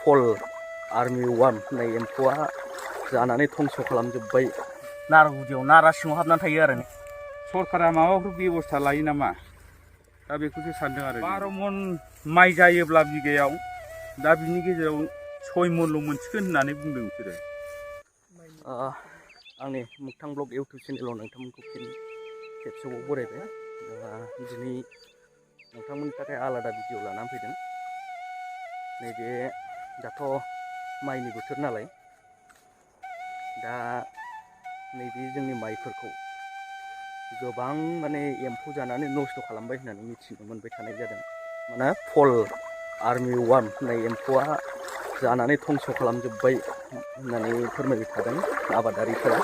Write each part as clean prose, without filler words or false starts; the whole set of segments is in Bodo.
फल आर्मि वार्म होननाय एम्फौआ जानानै धंस खालामजोब्बाय। नारा गुदियाव नारा सिङाव हाबनानै थायो आरो। सरकारा माबाफोर बेबस्था लायो नामा दा बेखौसो सानदों आरो। 12 मन माइ जायोब्ला बिगायाव दा बिनि गेजेराव 6 मनल' मोनसिगोन होननानै बुंदों बिसोरो। आंनि मोगथां ब्लग इउटुब चेनेलाव नोंथांमोनखौ फिन खेबसेबाव बरायबाय। दिनै नोंथांमोननि थाखाय आलादा भिडिअ लानानै फैदों। नैबे दाथ' माइनि बोथोर नालाय, दा नैबे जोंनि माइफोरखौ गोबां माने एम्फौ जानानै नस्थ' खालामबाय होननानै मिथिनो मोनबाय थानाय जादों। माने फल आर्मि वार्म होननाय एम्फौआ जानानै धंस खालामजोब्बाय होननानै फोरमायबाय थादों आबादारिफोरा।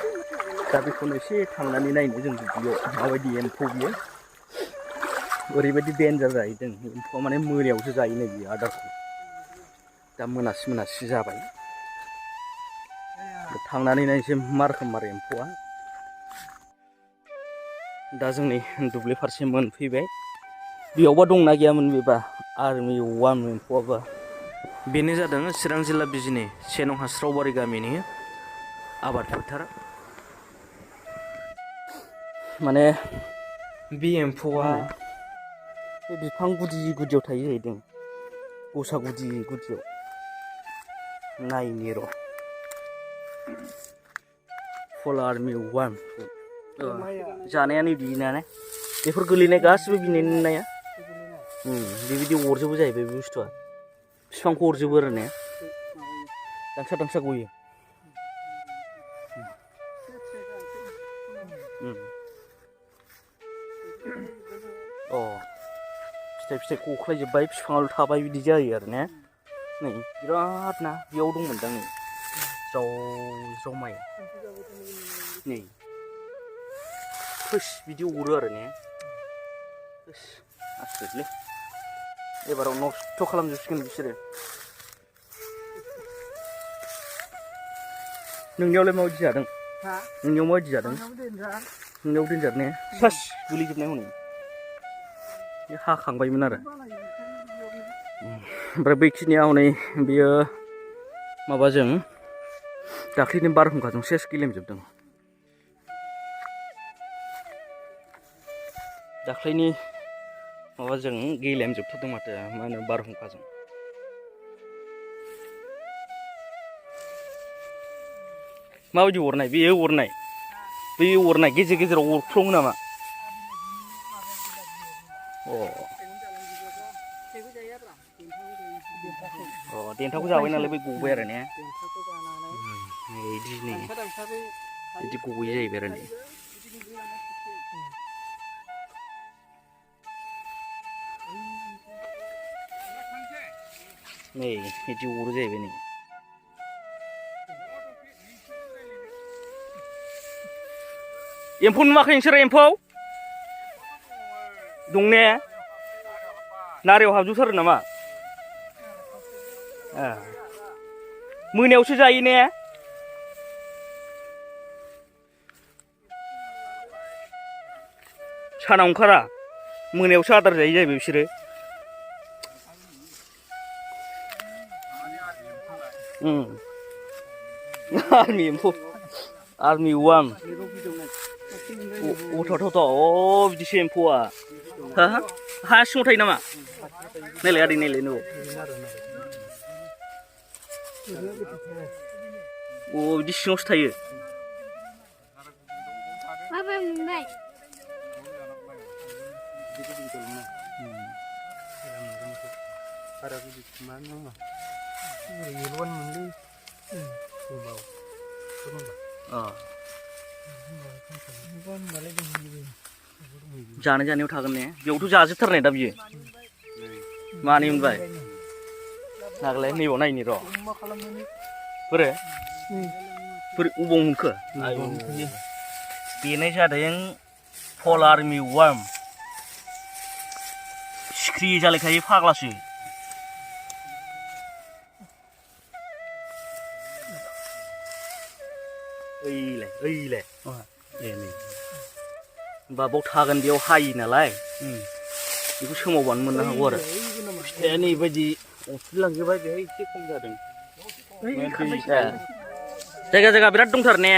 दा बेखौनो एसे थांनानै नायनो जों दुब्लियाव माबायदि एम्फौ बियो। ओरैबायदि डेन्जार जाहैदों एम्फौआ, माने मोनायावसो जायोनो बियो आदारखौ। दा मोनासि जाबाय, थांनानै नायनोसै मा रोखोम आरो एम्फौआ। दा जोंनि दुब्लि फारसे मोनफैबाय। बेयावबा दंना गैयामोन बेबा आर्मि वार्म एम्फौआबा? बेनो जादों चिरां जिल्ला बिजिनि 1 नं हास्रावबारि गामिनि आबाद फोथार। माने बे एम्फौआ बे बिफां गुदि गुदियाव थायो जाहैदों, गसा गुदि गुदियाव। नायनि र' फल आर्मि वार्म जानायानो बिनानो बेफोर गोलैनाय गासिबो बिनिनाया बेबायदि अरजोबो जाहैबाय बे बुस्थुआ। बिफांखौ अरजोबो आरो ने, दांसा गयो। फिथाइ गख्लायजोब्बाय, बिफाङाल' थाबाय, बिदि जायो आरो ने। नै बिराद ना बेयाव दंमोनदां नै ज्राव माइ नै बिदि अरो आरो ने। आसरितलै, एबाराव नस्थ' खालामजोबसिगोन बिसोरो। नोंनियावलाय माबायदि जादों? नोंनियाव माबायदि जादों? नोंनियाव देन्जार ने, गोलैजोबनाय हनै हाखांबायमोन आरो। ओमफ्राय बैखिनिया हनै बियो माबाजों दाख्लैनि बारहुंखाजों सेस गेलेमजोबदों। दाख्लैनि माबाजों गेलेमजोबथारदों माथो, मा होनो बारहुंखाजों। माबायदि अरनाय बेयो अरनाय? बे अरनाय गेजेर गेजेराव अरफ्लङो नामा? देन्थाखौ जाबाय नालाय बै गबाय आरो ने। बिदि गयो जाहैबाय आरो ने। नै बिदि अरो जाहैबाय नै। एम्फौ नुवाखै नोंसोरो? एम्फौ दं ने, नारायाव हाबजोबथारो नामा? मोनायावसो जायो ने। सानाव ओंखारा, मोनायावसो आदार जायो जाहैबाय बिसोरो। आर्मि एम्फौ, आर्मि वार्म। बिदिसो एम्फौआ। हा सिङाव थायो नामा? नायलाय आदै नायलाय नो। बिदि सिङावसो थायो। जानायाव थागोन ने, बेयावथ' जाजोबथारनाय दा बियो। मानै मोनबाय नागलाय, नैबाव नायनि र'। बोरै अबाव मोनखो? बेनो जादों फल आर्मि वार्म। सिख्रि जालायखायो फाग्लासो। ओइलाय होमबा बाव थागोन, बेयाव हायो नालाय बेखौ सोमावबानो मोननो हागौ आरो। फिथाइया नैबायदि अरसिलांजोबबाय बेहाय एसे खम जादों जायगा जायगा बिराद दंथारो ने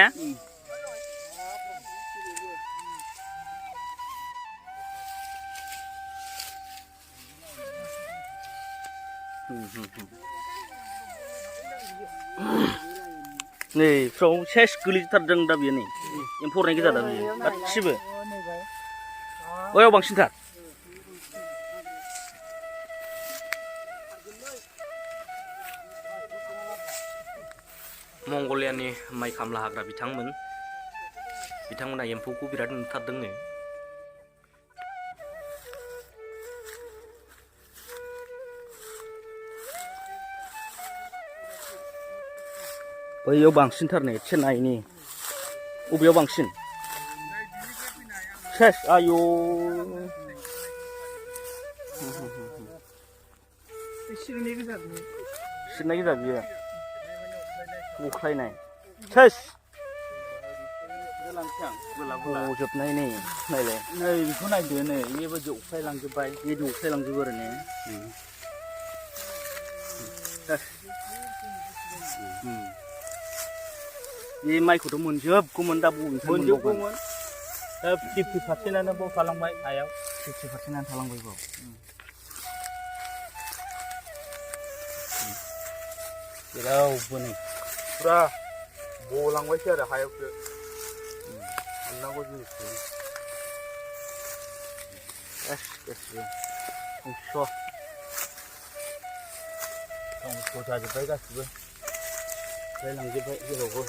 नै फ्राव सेस गोलैथारदों दा बेयो नै एम्फौ अरनाय गोजा दा बेयो गासिबो बयाव बांसिनथार मंगलियानि माइ खामला हाग्रा बिथांमोना एम्फौखौ बिराद नुथारदोंनो बैयाव बांसिनथार नै चेन्नाइनि बबेयाव बांसिन सेस आयौ सिरनाय गोजा बियो बुख्लायनाय सेस जोबनाय नै नायलाय नै बेखौ नायदो नै बेबायदि अख्लायलांजोबबाय बेदि अख्लायलांजोबो आरो ने बे माइखौथ' मोनजोबगौमोन दा बबेनिफ्राय मोनजोबगौमोन दा 50%आनो बाव थालांबाय हायाव 50%आनो थालांबाय बाव जेरावबो नै फुरा बलांबायसो आरो हायावसो मोननांगौ जिनिसखौ गासिबो जाजोब्बाय गासिबो लांजोब्बाय जेरावबो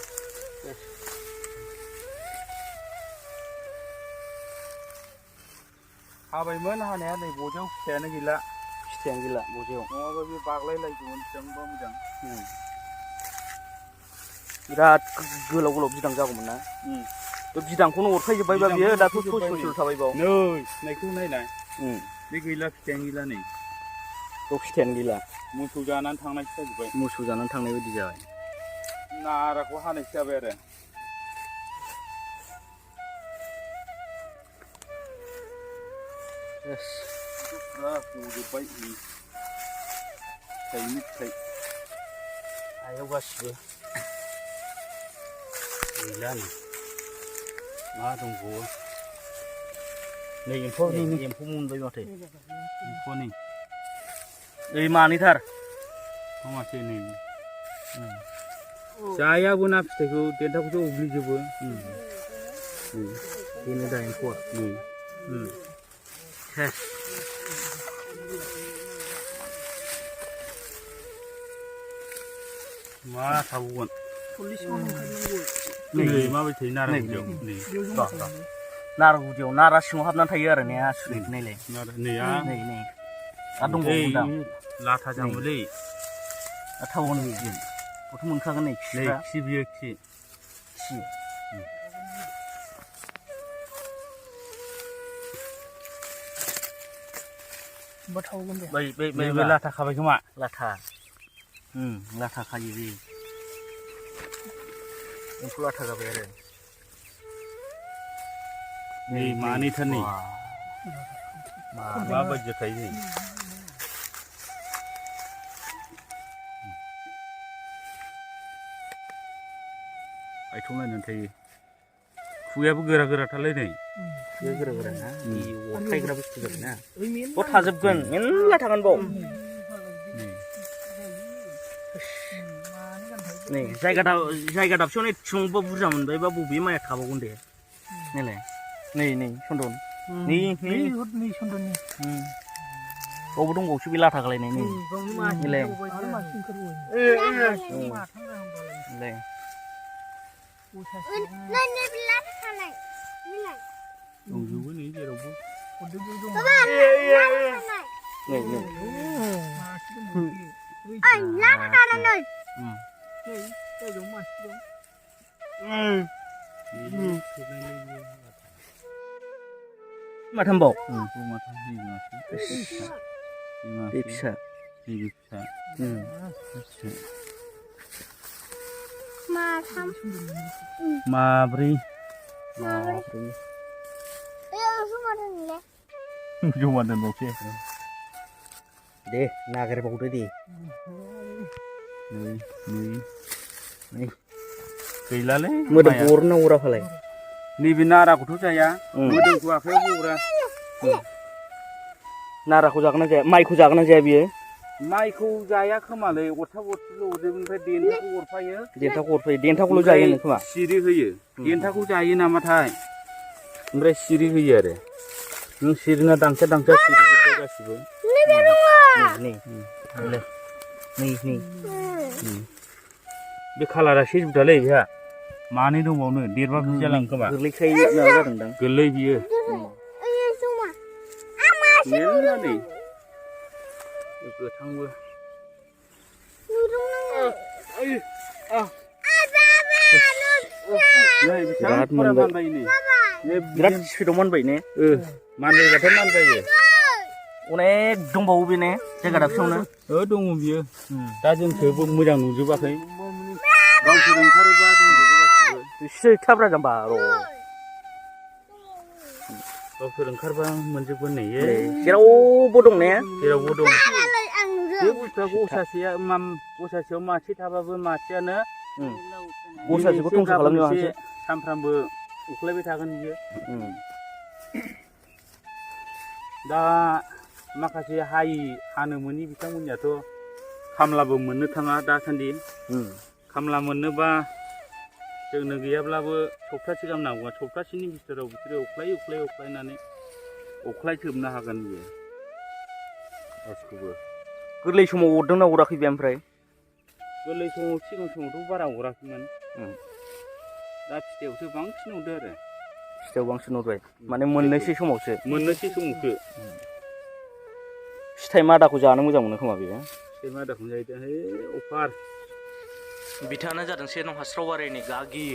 हाबायमोन हानाया नै बजायाव फिथाइयानो गैला बजायाव नङाबा बे बाग्लायलायगौमोन बेसेबांबा मोजां बिराद गोलाव गोलाव बिदां जागौमोन ना बे बिदांखौनो अरखायजोब्बायबा बियो दाथ' ससेल' थाबाय बाव नै फिथाइखौ नायनाय बे गैला फिथाइयानो गैला नै बाव फिथाइयानो गैला मोसौ जानानै थांनायसो जाजोब्बाय मोसौ जानानै थांनाय बायदि जाबाय नाराखौ हानायसो जाबाय आरो फुरा बजोब्बाय फिथाइनि फिथाइ हायाव गासिबो गैला नै मा दंबावो नै एम्फौ मोनबाय माथो एम्फौ नै ओइ मानैथार मासे नै जायाबो ना फिथाइखौ देन्थाखौसो अग्लिजोबो बेनो दा एम्फौआ मा थाबावगोन नै माबायदि थायो नारागुदियाव नै नारागुदियाव नारा सिङाव हाबनानै थायो आरो ने आसुरि नायलाय नै नै आरो दंबावो दा लाथा जामोलै थाबावनो बेयो गथ' मोनखागोन नै खि बियो खि बै लाथा खाबाय खोमा लाथा खायो बे एम्फौ लाथा जाबाय आरो नै मानैथार नै माबायदि थायो नै आथिं नायनानै थायो खुगायाबो गोरा गोराथारलै नै गोरा गोरा ना अरखायग्रा बुस्थु जाबाय ना बाव थाजोबगोन मेरला थागोन बाव नै जायगा दाबसेयावनो एसेबांबा बुरजा मोनबायबा बबे माइया थाबावगोन दे नायलाय नै सन्दन नै सन्दननि बावबो दंबावोसो बे लाथा गालायनाय नै नायलाय दंजोबो नै जेरावबो माथामबाव बे फिसा माब्रै जमा दोनबावसै दे नागिरबावदो दे नै गैलालै मोदोम माइआ। अरना अराफालाय नैबे नाराखौथ' जाया मोदोमखौ आखाइयाव अरा नाराखौ जागोन ना जाया माइखौ जागोन ना जाया बियो माइखौ जाया खोमालै अरथा अरथिल' अरजोबो ओमफ्राय देन्थाखौ अरफायो देन्थाखौ अरफायो देन्थाखौल' जायो होनो खोमा सिरि होयो देन्थाखौ जायो नामाथाय ओमफ्राय सिरि होयो आरो नों सिरिना दांखा दांखा सिरि जोब्बाय गासिबो नै बे खालारा सेजबुथालै बेहा मानै दंबावनो देरबा बिदि जालाङो खोमा गोरलैखाय माबा जादोंदां गोरलै बियो मेरला नै गोथांबो बिराद मोनबाय बिराद स्पिडाव मोनबाय ने मानबायबाथाय मानबायो अनेक दंबावो बे ने जायगा दाबसेयावनो दङ बियो दा जोंसो मोजां नुजोबाखै गावसोर ओंखारोबा दंजोबो गासिबो एसे थाब्रा जाम्बा र' गावसोर ओंखारबा मोनजोबगोन नै जेरावबो दं ने जेरावबो दं बे बुस्थुआ गसासेयाव मासे थाबाबो मासेयानो गसासेखौ धंस' खालामनो हासै सानफ्रामबो उखलायबाय थागोन बियो दा माखासे हानो मोनि बिथांमोननियाथ' खामलाबो मोननो थाङा दासान्दि खामला मोननोबा जोंनो गैयाब्लाबो सप्तासे गाहाम नांगौ सप्तासेनि बिथोराव बिसोरो अख्लायनानै अख्लायजोबनो हागोन बियो गासिखौबो गोरलै समाव अरदोंना अराखै बे ओमफ्राय गोरलै समाव सिगां समावथ' बारा अराखैमोन दा फिथाइयावसो बांसिन अरदो आरो फिथाइयाव बांसिन अरबाय माने मोननोसै समावसो फिथाइ मादाखौ जानो मोजां मोनो खोमा बेयो फिथाइ मादाखौनो जायो हे अफार बिथाङानो जादों 1 नं हास्रावबारिनि गागि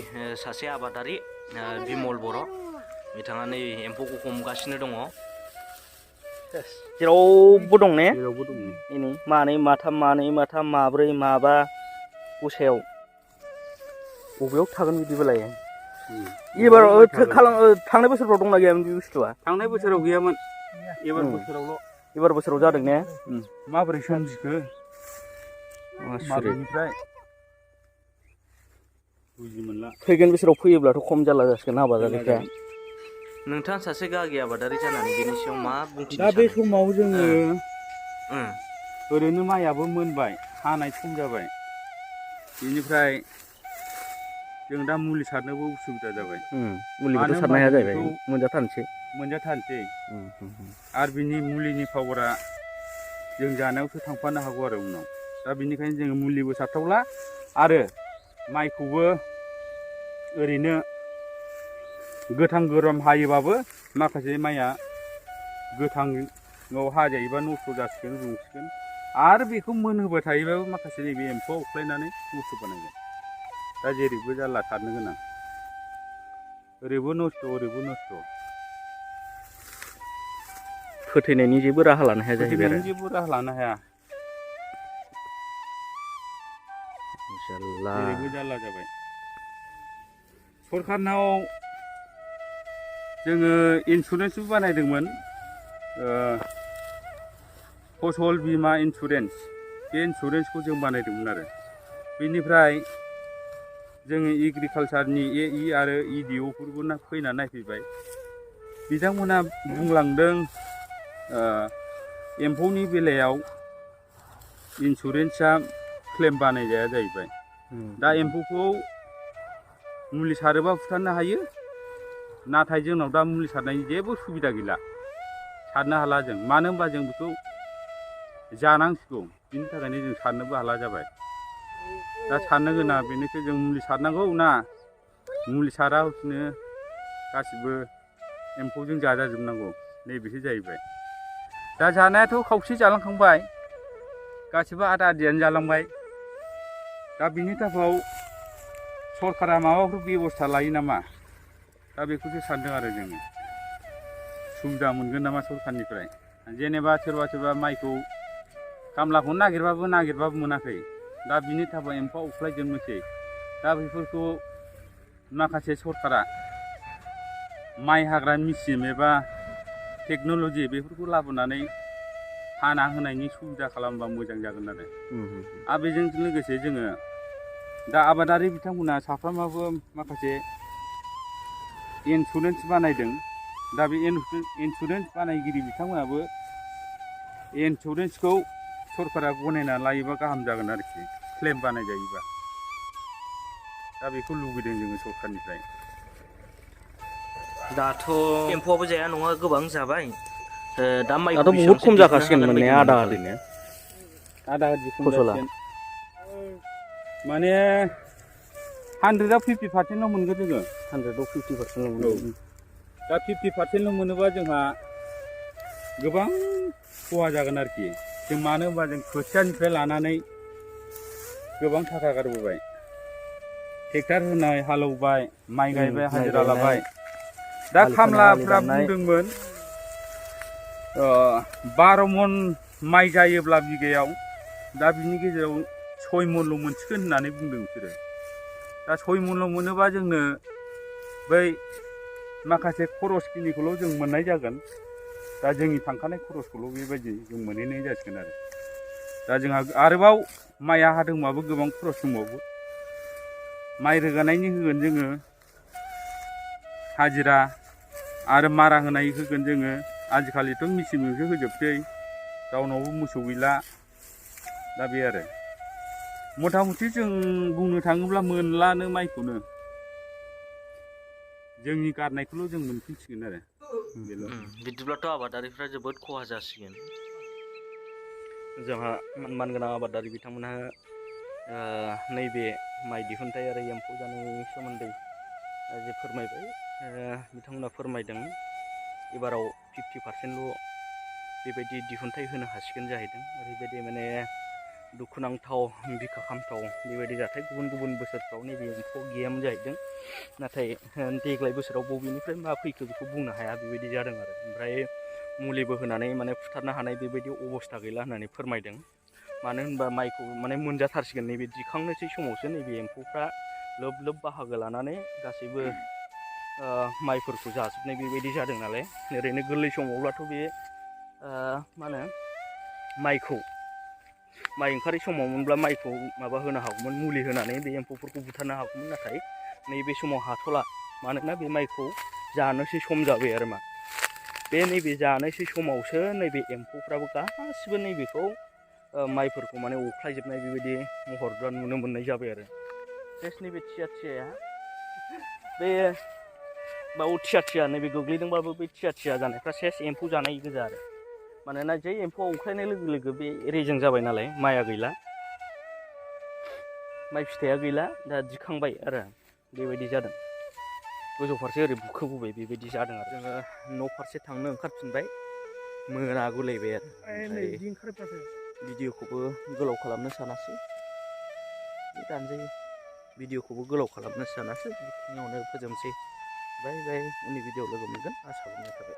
सासे आबादारि बिमल बर' बिथाङा नै एम्फौखौ हमगासिनो दङ जेरावबो दं ने जेरावबो दं नै मानै माथाम माब्रै माबा गसायाव बबेयाव थागोन बिदिबालाय एबार थांनाय बोसोरफ्राव दंना गैयामोन बे बुस्थुआ थांनाय बोसोराव गैयामोन एबार बोसोराव जादों ने माबोरै सोमजिखो माबेनिफ्राय बुजि मोनला फैगोन बोसोराव फैयोब्लाथ' खम जाला जासिगोन आबादारिफ्रा नोंथाङा सासे गागि आबादारि जानानै बेनि सायाव मा बुंथिनो दा बे समाव जोङो ओरैनो माइयाबो मोनबाय हानाय सम जाबाय बेनिफ्राय जों दा मुलि सारनोबो उसुबिदा जाबाय मुलिखौथ' सारनो हाया जाहैबाय मोनजाथारनोसै आरो बिनि मुलिनि पावारा जों जानायावसो थांफानो हागौ आरो उनाव दा बेनिखायनो जोङो मुलिबो सारथावला आरो माइखौबो ओरैनो गोथां गोराम हायोबाबो माखासे माइया गोथाङाव हाजायोबा नस्थ' जासिगोन रुंसिगोन आरो बेखौ मोनहोबाय थायोबाबो माखासे नैबे एम्फौआ अख्लायनानै नस्थ' बानायगोन दा जेरैबो जारला सारनो गोनां ओरैबो नस्थ' फोथैनायनि जेबो राहा लानो हाया जाहैबाय जेरैबो जारला जाबाय सरखारनाव जोङो इन्सुरेन्सबो बानायदोंमोन फसल बीमा इन्सुरेन्स बे इन्सुरेन्सखौ जों बानायदोंमोन आरो बेनिफ्राय जोङो एग्रिकालसारनि AE आरो EDOफोरबो फैना नायफैबाय बिथांमोना बुंलांदों एम्फौनि बेलायाव इन्सुरेन्सआ क्लेम बानायजाया जाहैबाय दा एम्फौखौ मुलि सारोबा बुथारनो हायो नाथाय जोंनाव दा मुलि सारनायनि जेबो सुबिदा गैला सारनो हाला जों मानो होनबा जों बेखौ जानांसिगौ बिनि थाखायनो जों सारनोबो हाला जाबाय दा सारनो गोनां बेनोसै जों मुलि सारनांगौ ना मुलि सारा हसिनो गासिबो एम्फौजों जाजाजोबनांगौ नैबेसो जाहैबाय दा जानायाथ' खावसे जालांखांबाय गासिबो आदा आदियानो जालांबाय दा बिनि थाखाय सरकारा माबाफोर बेबस्था लायो नामा दा बेखौसो सानदों आरो जोङो सुबिदा मोनगोन नामा सरकारनिफ्राय जेनेबा सोरबा माइखौ खामलाखौनो नागिरबाबो मोनाखै दा बिनि थाखाय एम्फौ अख्लायजोबनोसै दा बेफोरखौ माखासे सरकारा माइ हाग्रा मेचिन एबा टेक्न'लजि बेफोरखौ लाबोनानै हाना होनायनि सुबिदा खालामबा मोजां जागोन आरो बेजों लोगोसे जोङो दा आबादारि बिथांमोना साफ्रोमाबो माखासे इन्सुरेन्स बानायदों। दा बे इन्सुरेन्स बानायगिरि बिथांमोनाबो इन्सुरेन्सखौ सरकारा गनायना लायोबा गाहाम जागोन आरोखि, क्लेम बानायजायोबा। दा बेखौ लुबैदों जोङो सरकारनिफ्राय। दाथ' एम्फौआबो जाया नङा गोबां जाबाय। दा माइखौ दाथ' बहुत खम जाखासिगोन मोननाया आदा ओरैनो आदा खम फसला जासिगोन। माने 100आव 50%ल' मोनगोन जोङो। 100आव 50%ल' मोनगोन। दा 50%ल' मोनोबा जोंहा गोबां खहा जागोन आरोखि। जों मानो होनबा जों खोथियानिफ्राय लानानै गोबां थाखा गारबोबाय। ट्रेक्टर होनाय, हालौबाय, माइ गायबाय, हाजिरा लाबाय। दा खामलाफ्रा बुंदोंमोन 12 मन माइ जायोब्ला बिगायाव दा बिनि गेजेराव 6 मनल' मोनसिगोन होननानै बुंदों बिसोरो। दा 6 मनल' मोनोबा जोंनो बै माखासे खरसखिनिखौल' जों मोननाय जागोन। दा जोंनि थांखानाय खरसखौल' बेबायदि जों मोनहैनाय जासिगोन आरो। दा जोंहा आरोबाव माइआ हादोंबाबो गोबां खरस दंबावो। माइ रोगानायनि होगोन जोङो हाजिरा, आरो मारा होनाय होगोन जोङो। आजिखालिथ' मेचिनजोंसो होजोबसै, रावनावबो मोसौ गैला। दा बे आरो मथा मथि जों बुंनो थाङोब्ला मोनलानो माइखौनो। जोंनि गारनायखौल' जों मोनफिनसिगोन आरो बेल'। बिदिब्लाथ' आबादारिफ्रा जोबोद खहा जासिगोन। जोंहा मानगोनां आबादारि बिथांमोनहा नैबे माइ दिहुनथाइ आरो एम्फौ जानायनि सोमोन्दै जे फोरमायबाय, बिथांमोना फोरमायदों एबाराव 50%ल' बेबायदि दिहुनथाइ होनो हासिगोन जाहैदों। ओरैबायदि माने दुखुनांथाव, बिखा खामथाव बेबायदि जाथाय गुबुन गुबुन बोसोरफ्राव नैबे एम्फौ गैयामोन जाहैदों। नाथाय देग्लाय बोसोराव बबेनिफ्राय मा फैखो बेखौ बुंनो हाया, बेबायदि जादों आरो। ओमफ्राय मुलिबो होनानै माने फुथारनो हानाय बेबायदि अबस्था गैला होननानै फोरमायदों। मानो होनबा माइखौ माने मोनजाथारसिगोन, नैबे दिखांनोसै समावसो नैबे एम्फौफ्रा लोब लोब बाहागो लानानै गासैबो माइफोरखौ जाजोबनाय बेबायदि जादों नालाय। ओरैनो गोरलै समावब्लाथ' बे मा होनो माइखौ माइ ओंखारै समाव मोनब्ला माइखौ माबा होनो हागौमोन, मुलि होनानै बे एम्फौफोरखौ बुथारनो हागौमोन। नाथाय नैबे समाव हाथ'ला, मानोना बे माइखौ जानोसै सम जाबाय आरो मा। बे नैबे जानोसै समावसो नैबे एम्फौफ्राबो गासिबो नैबेखौ माइफोरखौ माने अख्लायजोबनाय बेबायदि महर दा नुनो मोननाय जाबाय आरो। सेस नैबे थिया बे थिया नैबे गोग्लैदोंबाबो बे थिया जानायफ्रा सेस एम्फौ जानाय गोजा आरो। मानोना जै एम्फौआ अख्लायनाय लोगो लोगो बे रेजें जाबाय नालाय, माइआ गैला, माइ फिथाइया गैला, दा दिखांबाय आरो बेबायदि जादों। गोजौ फारसे ओरै बुखोबोबाय बेबायदि जादों आरो। जोङो न' फारसे थांनो ओंखारफिनबाय, मोनागुलायबाय आरो। भिडिअखौबो गोलाव खालामनो सानासै, दानजायो। भिडिअखौबो गोलाव खालामनो सानासै, बेखिनियावनो फोजोबनोसै। बाय बाय। उननि भिडिअआव लोगो मोनगोन आसा खालामनाय थाबाय।